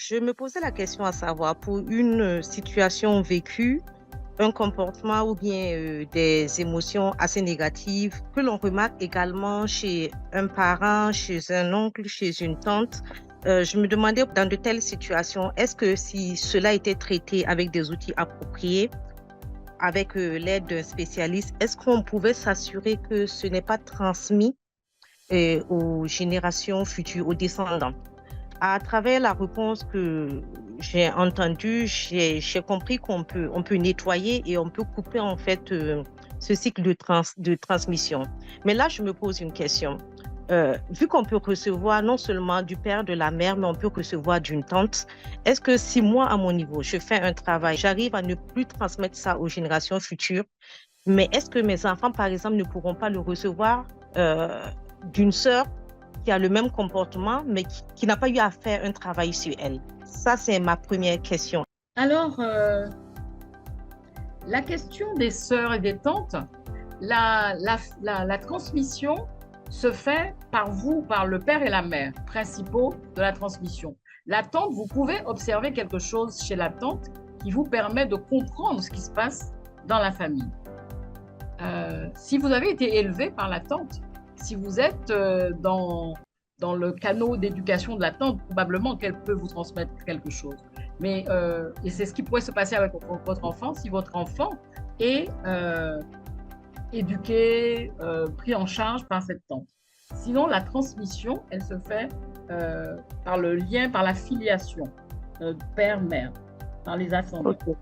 Je me posais la question à savoir, pour une situation vécue, un comportement ou bien des émotions assez négatives que l'on remarque également chez un parent, chez un oncle, chez une tante, je me demandais dans de telles situations, est-ce que si cela était traité avec des outils appropriés, avec l'aide d'un spécialiste, est-ce qu'on pouvait s'assurer que ce n'est pas transmis aux générations futures, aux descendants? À travers la réponse que j'ai entendue, j'ai compris on peut nettoyer et on peut couper en fait ce cycle de transmission. Mais là, je me pose une question. Vu qu'on peut recevoir non seulement du père, de la mère, mais on peut recevoir d'une tante, est-ce que si moi, à mon niveau, je fais un travail, j'arrive à ne plus transmettre ça aux générations futures, mais est-ce que mes enfants, par exemple, ne pourront pas le recevoir euh, d'une sœur qui a le même comportement, mais qui n'a pas eu à faire un travail sur elle? Ça, c'est ma première question. Alors, la question des sœurs et des tantes, la transmission se fait par vous, par le père et la mère, principaux de la transmission. La tante, vous pouvez observer quelque chose chez la tante qui vous permet de comprendre ce qui se passe dans la famille. Si vous avez été élevé par la tante, si vous êtes dans le canot d'éducation de la tante, probablement qu'elle peut vous transmettre quelque chose. Mais, et c'est ce qui pourrait se passer avec votre enfant si votre enfant est éduqué, pris en charge par cette tante. Sinon, la transmission, elle se fait par le lien, par la filiation, père-mère, par les ascendants. Ok.